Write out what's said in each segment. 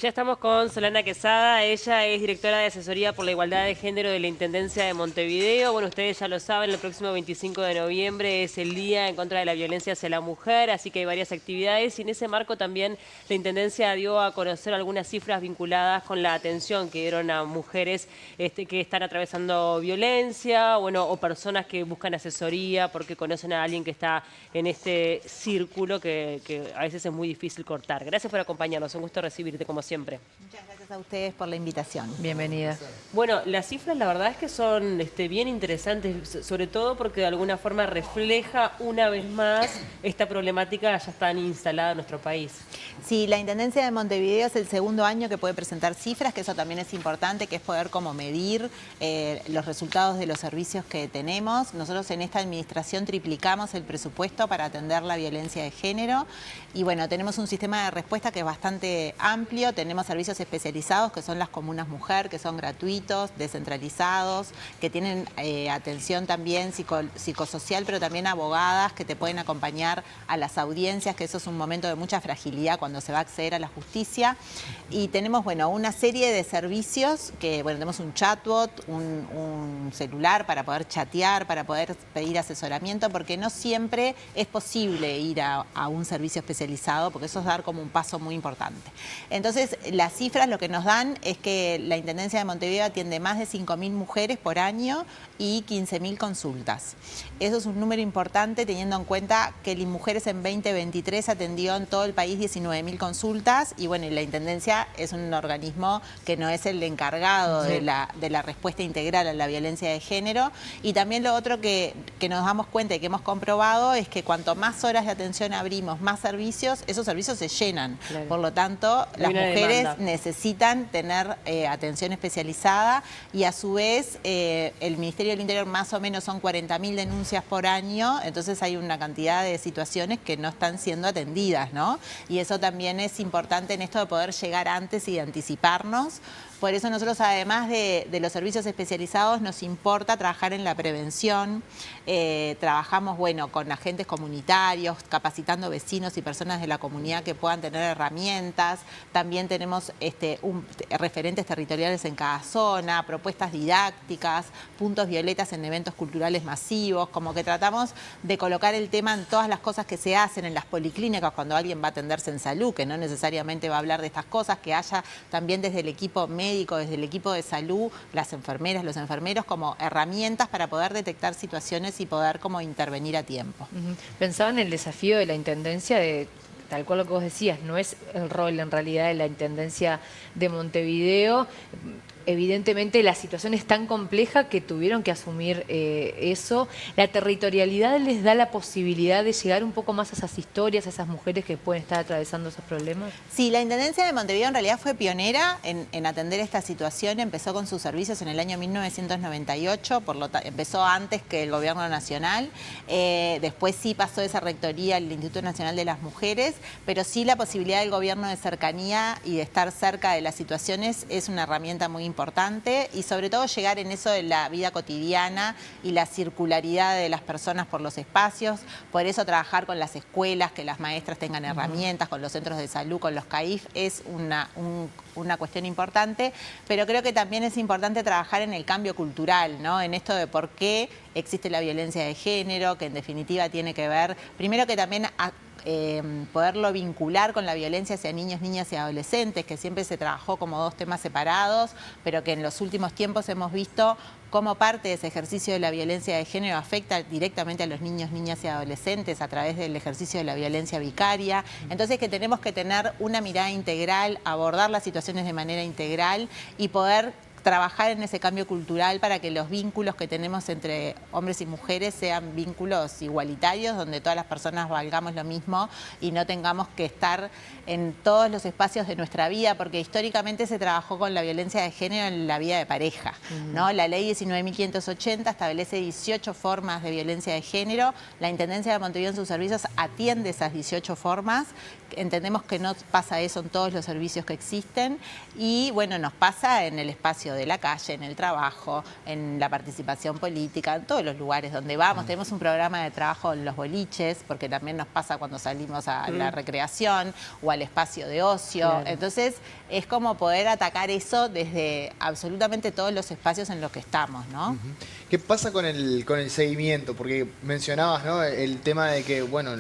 Ya estamos con Solana Quesada, ella es directora de Asesoría por la Igualdad de Género de la Intendencia de Montevideo. Bueno, ustedes ya lo saben, el próximo 25 de noviembre es el Día en contra de la Violencia hacia la Mujer, así que hay varias actividades y en ese marco también la Intendencia dio a conocer algunas cifras vinculadas con la atención que dieron a mujeres que están atravesando violencia, bueno, o personas que buscan asesoría porque conocen a alguien que está en este círculo que a veces es muy difícil cortar. Gracias por acompañarnos, un gusto recibirte como siempre. Muchas gracias a ustedes por la invitación. Bienvenida. Bueno, las cifras la verdad es que son bien interesantes, sobre todo porque de alguna forma refleja una vez más esta problemática ya tan instalada en nuestro país. Sí, la Intendencia de Montevideo es el segundo año que puede presentar cifras, que eso también es importante, que es poder como medir los resultados de los servicios que tenemos. Nosotros en esta administración triplicamos el presupuesto para atender la violencia de género y bueno, tenemos un sistema de respuesta que es bastante amplio, tenemos servicios especializados que son las comunas mujer, que son gratuitos, descentralizados, que tienen atención también psicosocial, pero también abogadas que te pueden acompañar a las audiencias, que eso es un momento de mucha fragilidad cuando se va a acceder a la justicia. Y tenemos, bueno, una serie de servicios que, bueno, tenemos un chatbot, un celular para poder chatear, para poder pedir asesoramiento, porque no siempre es posible ir a un servicio especializado, porque eso es dar como un paso muy importante. Entonces, las cifras lo que nos dan es que la Intendencia de Montevideo atiende más de 5.000 mujeres por año y 15.000 consultas. Eso es un número importante teniendo en cuenta que Mujeres en 2023 atendió en todo el país 19.000 consultas y bueno, la Intendencia es un organismo que no es el encargado de la respuesta integral a la violencia de género. Y también lo otro que nos damos cuenta y que hemos comprobado es que cuanto más horas de atención abrimos, más servicios, esos servicios se llenan. Claro. Por lo tanto, las mujeres demanda. necesitan tener atención especializada y a su vez el Ministerio del Interior más o menos son 40.000 denuncias por año, entonces hay una cantidad de situaciones que no están siendo atendidas, ¿no? Y eso también es importante en esto de poder llegar antes y de anticiparnos. Por eso nosotros, además de los servicios especializados, nos importa trabajar en la prevención. Trabajamos, bueno, con agentes comunitarios, capacitando vecinos y personas de la comunidad que puedan tener herramientas. También tenemos referentes territoriales en cada zona, propuestas didácticas, puntos violetas en eventos culturales masivos, como que tratamos de colocar el tema en todas las cosas que se hacen en las policlínicas cuando alguien va a atenderse en salud, que no necesariamente va a hablar de estas cosas, que haya también desde el equipo médico, desde el equipo de salud, las enfermeras, los enfermeros, como herramientas para poder detectar situaciones y poder como intervenir a tiempo. Pensaba en el desafío de la Intendencia de, tal cual lo que vos decías, no es el rol en realidad de la Intendencia de Montevideo. Evidentemente la situación es tan compleja que tuvieron que asumir eso. La territorialidad les da la posibilidad de llegar un poco más a esas historias, a esas mujeres que pueden estar atravesando esos problemas. Sí, la Intendencia de Montevideo en realidad fue pionera en atender esta situación. Empezó con sus servicios en el año 1998, empezó antes que el Gobierno Nacional. Después sí pasó esa rectoría al Instituto Nacional de las Mujeres, pero sí la posibilidad del gobierno de cercanía y de estar cerca de las situaciones es una herramienta muy importante y sobre todo llegar en eso de la vida cotidiana y la circularidad de las personas por los espacios. Por eso trabajar con las escuelas, que las maestras tengan herramientas, con los centros de salud, con los CAIF, es una cuestión importante, pero creo que también es importante trabajar en el cambio cultural, ¿no? En esto de por qué existe la violencia de género, que en definitiva tiene que ver, primero que también poderlo vincular con la violencia hacia niños, niñas y adolescentes, que siempre se trabajó como dos temas separados, pero que en los últimos tiempos hemos visto cómo parte de ese ejercicio de la violencia de género afecta directamente a los niños, niñas y adolescentes a través del ejercicio de la violencia vicaria. Entonces que tenemos que tener una mirada integral, abordar las situaciones de manera integral y poder trabajar en ese cambio cultural para que los vínculos que tenemos entre hombres y mujeres sean vínculos igualitarios, donde todas las personas valgamos lo mismo y no tengamos que estar en todos los espacios de nuestra vida, porque históricamente se trabajó con la violencia de género en la vida de pareja, ¿no? La ley 19.580 establece 18 formas de violencia de género. La Intendencia de Montevideo en sus servicios atiende esas 18 formas. Entendemos que no pasa eso en todos los servicios que existen y bueno, nos pasa en el espacio espacio de la calle, en el trabajo, en la participación política, en todos los lugares donde vamos. Tenemos un programa de trabajo en los boliches, porque también nos pasa cuando salimos a la recreación o al espacio de ocio. Claro. Entonces, es como poder atacar eso desde absolutamente todos los espacios en los que estamos, ¿no? ¿Qué pasa con el seguimiento? Porque mencionabas, ¿no?, el tema de que, bueno,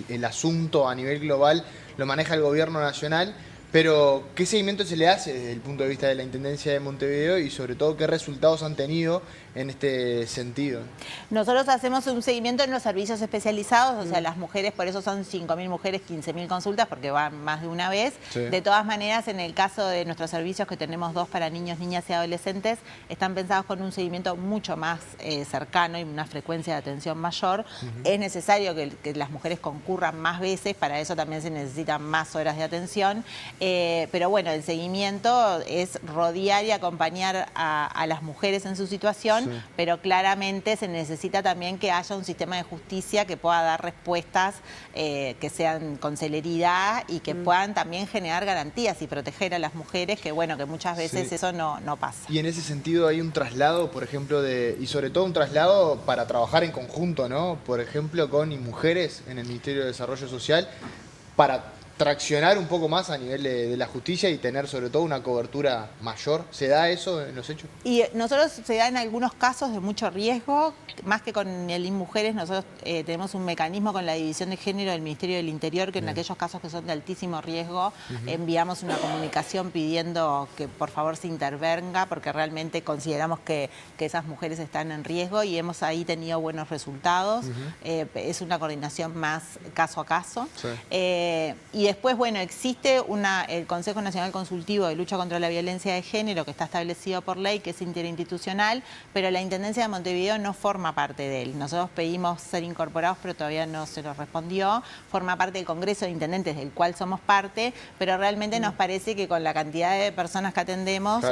el asunto a nivel global lo maneja el gobierno nacional, pero ¿qué seguimiento se le hace desde el punto de vista de la Intendencia de Montevideo y sobre todo qué resultados han tenido en este sentido? Nosotros hacemos un seguimiento en los servicios especializados, o sea, las mujeres, por eso son 5.000 mujeres, 15.000 consultas, porque van más de una vez. Sí. De todas maneras, en el caso de nuestros servicios, que tenemos 2 para niños, niñas y adolescentes, están pensados con un seguimiento mucho más cercano y una frecuencia de atención mayor. Es necesario que las mujeres concurran más veces, para eso también se necesitan más horas de atención. Pero bueno, el seguimiento es rodear y acompañar a las mujeres en su situación, pero claramente se necesita también que haya un sistema de justicia que pueda dar respuestas que sean con celeridad y que puedan también generar garantías y proteger a las mujeres, que bueno, que muchas veces eso no pasa. Y en ese sentido hay un traslado, por ejemplo, y sobre todo un traslado para trabajar en conjunto, ¿no? Por ejemplo, con mujeres en el Ministerio de Desarrollo Social, para traccionar un poco más a nivel de la justicia y tener sobre todo una cobertura mayor. ¿Se da eso en los hechos? Y nosotros se da en algunos casos de mucho riesgo, más que con el INMujeres, nosotros tenemos un mecanismo con la División de Género del Ministerio del Interior, que en aquellos casos que son de altísimo riesgo, enviamos una comunicación pidiendo que por favor se intervenga, porque realmente consideramos que esas mujeres están en riesgo y hemos ahí tenido buenos resultados. Es una coordinación más caso a caso. Y después, bueno, existe el Consejo Nacional Consultivo de Lucha contra la Violencia de Género, que está establecido por ley, que es interinstitucional, pero la Intendencia de Montevideo no forma parte de él. Nosotros pedimos ser incorporados, pero todavía no se nos respondió. Forma parte del Congreso de Intendentes, del cual somos parte, pero realmente nos parece que con la cantidad de personas que atendemos,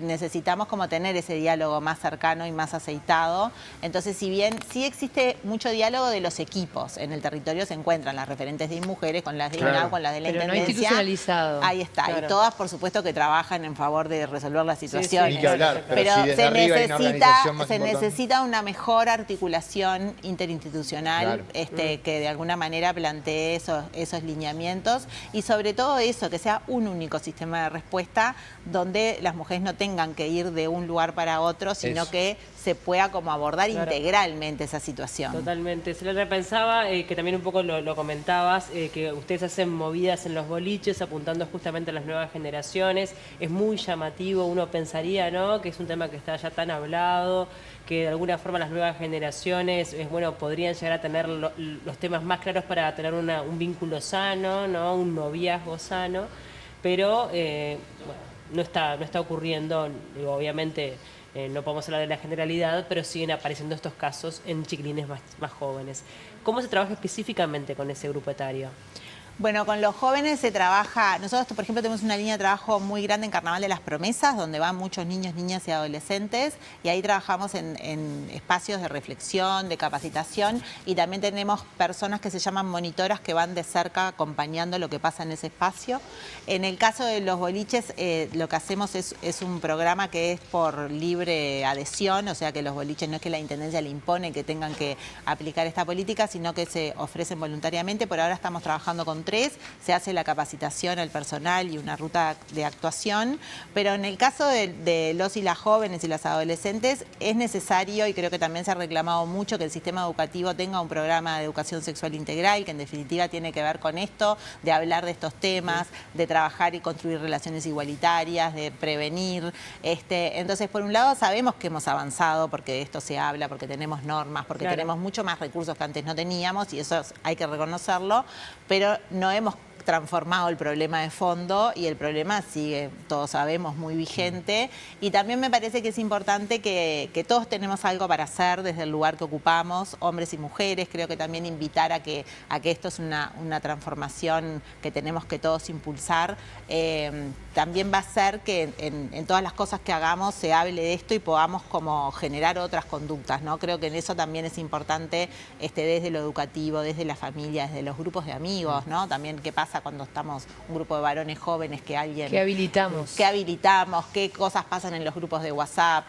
necesitamos como tener ese diálogo más cercano y más aceitado. Entonces, si bien sí existe mucho diálogo de los equipos, en el territorio se encuentran las referentes de INMujeres con las de INAU, con las de la Pero no Intendencia. institucionalizado. Ahí está. Claro. Y todas, por supuesto, que trabajan en favor de resolver las situaciones. Ni que hablar, pero si desde se arriba hay una organización más importante. necesita una mejor articulación interinstitucional, Claro. que de alguna manera plantee esos lineamientos y sobre todo eso, que sea un único sistema de respuesta donde las mujeres no tengan que ir de un lugar para otro, sino que se pueda como abordar integralmente esa situación. Totalmente. Se le repensaba, que también un poco lo comentabas, que ustedes hacen movidas en los boliches apuntando justamente a las nuevas generaciones. Es muy llamativo, uno pensaría, ¿no?, que es un tema que está ya tan hablado, que de alguna forma las nuevas generaciones, bueno, podrían llegar a tener los temas más claros para tener un vínculo sano, ¿no?, un noviazgo sano, pero bueno, no está ocurriendo, digo, obviamente. No podemos hablar de la generalidad, pero siguen apareciendo estos casos en chiquilines más jóvenes. ¿Cómo se trabaja específicamente con ese grupo etario? Bueno, con los jóvenes se trabaja, nosotros por ejemplo tenemos una línea de trabajo muy grande en Carnaval de las Promesas, donde van muchos niños, niñas y adolescentes, y ahí trabajamos en espacios de reflexión, de capacitación, y también tenemos personas que se llaman monitoras que van de cerca acompañando lo que pasa en ese espacio. En el caso de los boliches, lo que hacemos es un programa que es por libre adhesión, o sea que los boliches no es que la Intendencia le impone que tengan que aplicar esta política, sino que se ofrecen voluntariamente. Por ahora estamos trabajando con 3, se hace la capacitación al personal y una ruta de actuación, pero en el caso de los y las jóvenes y las adolescentes es necesario, y creo que también se ha reclamado mucho, que el sistema educativo tenga un programa de educación sexual integral, que en definitiva tiene que ver con esto, de hablar de estos temas, de trabajar y construir relaciones igualitarias, de prevenir. Entonces, por un lado, sabemos que hemos avanzado porque de esto se habla, porque tenemos normas, porque tenemos mucho más recursos que antes no teníamos, y eso hay que reconocerlo, pero no hemos transformado el problema de fondo y el problema sigue, todos sabemos, muy vigente. Y también me parece que es importante que todos tenemos algo para hacer desde el lugar que ocupamos, hombres y mujeres. Creo que también invitar a que esto es una transformación que tenemos que todos impulsar. También va a ser que en todas las cosas que hagamos se hable de esto y podamos como generar otras conductas, ¿no? Creo que en eso también es importante desde lo educativo, desde la familia, desde los grupos de amigos, ¿no? También qué pasa pasa cuando estamos un grupo de varones jóvenes que alguien... ¿Qué habilitamos? ¿Qué habilitamos? ¿Qué cosas pasan en los grupos de WhatsApp?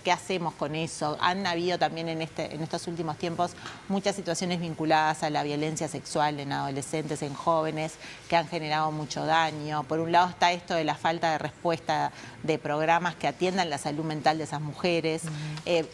¿Qué hacemos con eso? Han habido también en estos últimos tiempos muchas situaciones vinculadas a la violencia sexual en adolescentes, en jóvenes, que han generado mucho daño. Por un lado está esto de la falta de respuesta de programas que atiendan la salud mental de esas mujeres.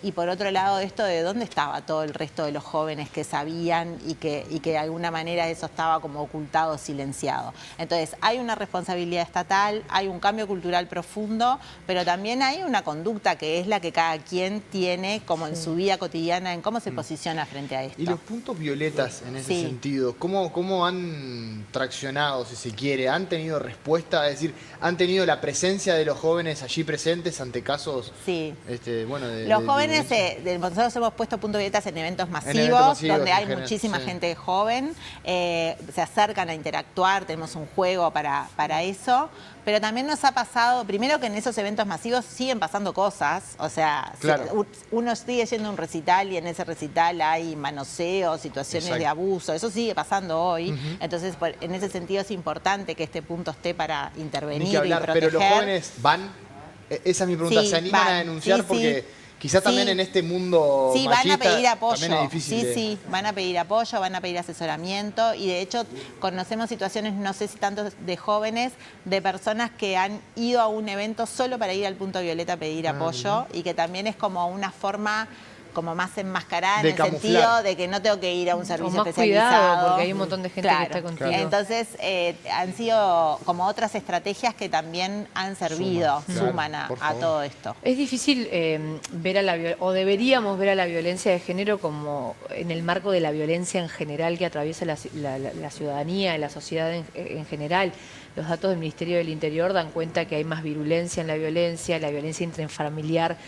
Y por otro lado esto de dónde estaba todo el resto de los jóvenes que sabían y que de alguna manera eso estaba como ocultado, silenciado. Entonces hay una responsabilidad estatal, hay un cambio cultural profundo, pero también hay una conducta que es la que cada quien tiene como en su vida cotidiana, en cómo se posiciona frente a esto. Y los puntos violetas en ese sentido, ¿cómo han traccionado, si se quiere? ¿Han tenido respuesta? Es decir, ¿han tenido la presencia de los jóvenes allí presentes ante casos? Sí. Bueno, los jóvenes, nosotros hemos puesto puntos violetas en eventos masivos, donde hay muchísima gente joven, se acercan a interactuar, tenemos un juego para eso, pero también nos ha pasado, primero que en esos eventos masivos siguen pasando cosas, o sea, claro, uno sigue yendo a un recital y en ese recital hay manoseo, situaciones de abuso, eso sigue pasando hoy, entonces en ese sentido es importante que este punto esté para intervenir y proteger. Pero los jóvenes van, esa es mi pregunta, ¿se animan a denunciar? Porque quizás también en este mundo machista, van a pedir apoyo. También es difícil van a pedir apoyo, van a pedir asesoramiento y de hecho conocemos situaciones, no sé si tanto de jóvenes, de personas que han ido a un evento solo para ir al punto violeta a pedir apoyo y que también es como una forma como más enmascarada en el sentido de que no tengo que ir a un servicio más especializado. Cuidado, porque hay un montón de gente que está contigo. Entonces, han sido como otras estrategias que también han servido, suman a todo esto. Es difícil ver a o deberíamos ver a la violencia de género como en el marco de la violencia en general que atraviesa la ciudadanía, la sociedad en general. Los datos del Ministerio del Interior dan cuenta que hay más virulencia en la violencia intrafamiliar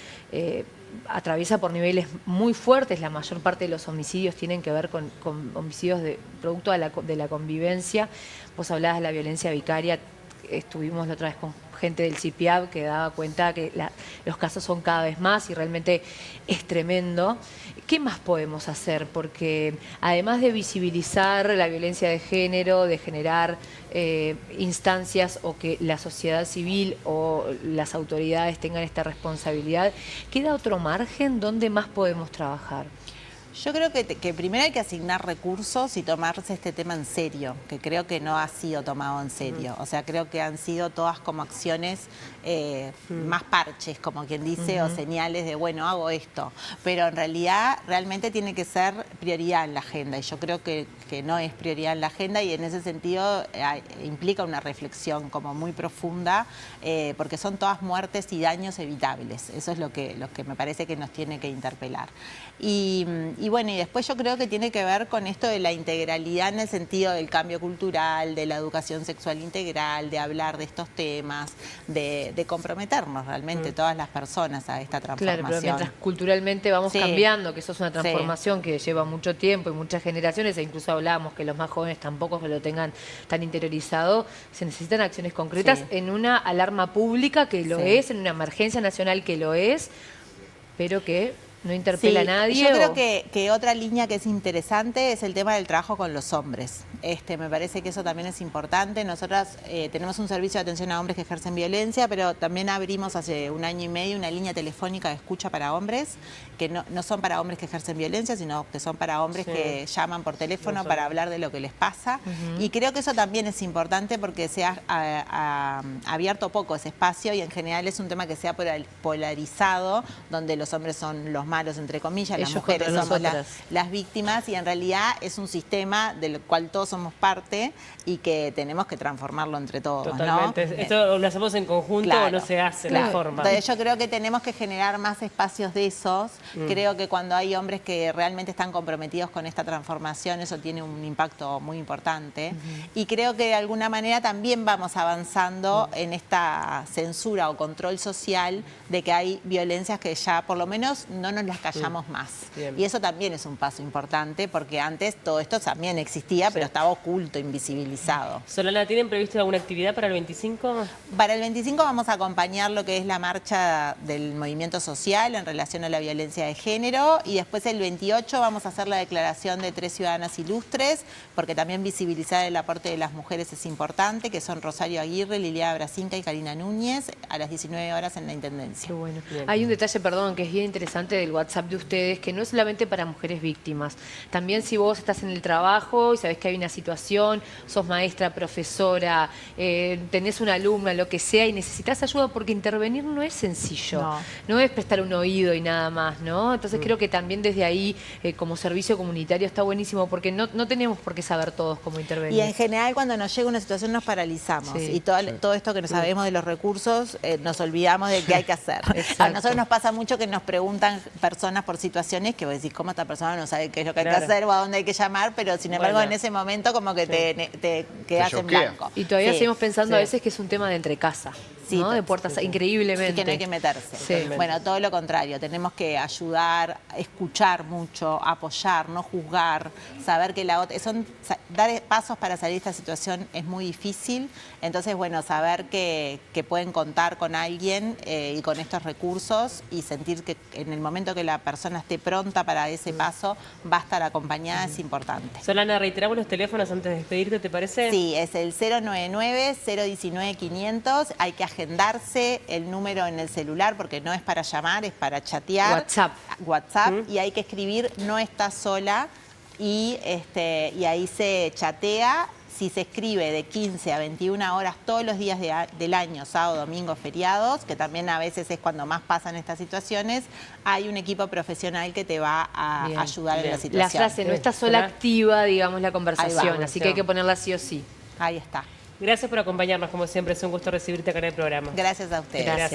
atraviesa por niveles muy fuertes. La mayor parte de los homicidios tienen que ver con homicidios producto de la convivencia. Vos hablabas de la violencia vicaria, estuvimos la otra vez con gente del CIPIAB que daba cuenta que los casos son cada vez más y realmente es tremendo. ¿Qué más podemos hacer? Porque además de visibilizar la violencia de género, de generar instancias o que la sociedad civil o las autoridades tengan esta responsabilidad, ¿queda otro margen donde más podemos trabajar? Yo creo que primero hay que asignar recursos y tomarse este tema en serio, que creo que no ha sido tomado en serio. O sea, creo que han sido todas como acciones más parches, como quien dice, o señales de, bueno, hago esto. Pero en realidad, realmente tiene que ser prioridad en la agenda. Y yo creo que no es prioridad en la agenda y en ese sentido implica una reflexión como muy profunda, porque son todas muertes y daños evitables. Eso es lo que me parece que nos tiene que interpelar. Y bueno, y después yo creo que tiene que ver con esto de la integralidad en el sentido del cambio cultural, de la educación sexual integral, de hablar de estos temas, de comprometernos realmente todas las personas a esta transformación. Claro, pero mientras culturalmente vamos cambiando, que eso es una transformación que lleva mucho tiempo y muchas generaciones, e incluso hablábamos que los más jóvenes tampoco lo tengan tan interiorizado, se necesitan acciones concretas en una alarma pública que lo es, en una emergencia nacional que lo es, pero que no interpela a nadie. Yo creo que otra línea que es interesante es el tema del trabajo con los hombres. Me parece que eso también es importante. Nosotras tenemos un servicio de atención a hombres que ejercen violencia, pero también abrimos hace 1 año y medio una línea telefónica de escucha para hombres, que no son para hombres que ejercen violencia, sino que son para hombres que llaman por teléfono para hablar de lo que les pasa. Y creo que eso también es importante porque se ha abierto poco ese espacio y en general es un tema que se ha polarizado, donde los hombres son los malos, entre comillas, las mujeres somos las víctimas y en realidad es un sistema del cual todos somos parte y que tenemos que transformarlo entre todos. Totalmente. ¿No? Esto lo hacemos en conjunto o no se hace de forma. Entonces yo creo que tenemos que generar más espacios de esos. Creo que cuando hay hombres que realmente están comprometidos con esta transformación, eso tiene un impacto muy importante. Y creo que de alguna manera también vamos avanzando en esta censura o control social de que hay violencias que ya por lo menos no nos nos las callamos más. Bien. Y eso también es un paso importante, porque antes todo esto también existía, pero estaba oculto, invisibilizado. Solana, ¿tienen previsto alguna actividad para el 25? Para el 25 vamos a acompañar lo que es la marcha del movimiento social en relación a la violencia de género, y después el 28 vamos a hacer la declaración de 3 ciudadanas ilustres, porque también visibilizar el aporte de las mujeres es importante, que son Rosario Aguirre, Liliana Brasinca y Karina Núñez, a las 19 horas en la Intendencia. Qué bueno. Bien. Hay un detalle, perdón, que es bien interesante del WhatsApp de ustedes, que no es solamente para mujeres víctimas. También si vos estás en el trabajo y sabés que hay una situación, sos maestra, profesora, tenés una alumna, lo que sea, y necesitas ayuda, porque intervenir no es sencillo. No es prestar un oído y nada más, ¿no? Entonces creo que también desde ahí, como servicio comunitario, está buenísimo, porque no tenemos por qué saber todos cómo intervenir. Y en general cuando nos llega una situación nos paralizamos, Sí. y todo esto que no sabemos de los recursos, nos olvidamos de qué hay que hacer. A nosotros nos pasa mucho que nos preguntan personas por situaciones que vos decís, ¿cómo esta persona no sabe qué es lo que hay que hacer o a dónde hay que llamar? Pero sin embargo en ese momento como que te quedas en choquea. blanco. Y todavía Sí. seguimos pensando a veces que es un tema de entrecasa, Sí, ¿no? De puertas, increíblemente. Y que no hay que meterse. Sí. Bueno, todo lo contrario, tenemos que ayudar, escuchar mucho, apoyar, no juzgar, saber que la otra... dar pasos para salir de esta situación es muy difícil, entonces, bueno, saber que pueden contar con alguien y con estos recursos, y sentir que en el momento que la persona esté pronta para ese paso, va a estar acompañada, es importante. Solana, reiteramos los teléfonos antes de despedirte, ¿te parece? Sí, es el 099-019-500. Hay que agendarse el número en el celular porque no es para llamar, es para chatear. WhatsApp. Y hay que escribir "no estás sola", y ahí se chatea. Si se escribe de 15 a 21 horas todos los días del año, sábado, domingo, feriados, que también a veces es cuando más pasan estas situaciones, hay un equipo profesional que te va a ayudar en la situación. La frase, no estás sola, activa, digamos, la conversación, va. así que hay que ponerla sí o sí. Ahí está. Gracias por acompañarnos, como siempre, es un gusto recibirte acá en el programa. Gracias a ustedes. Gracias.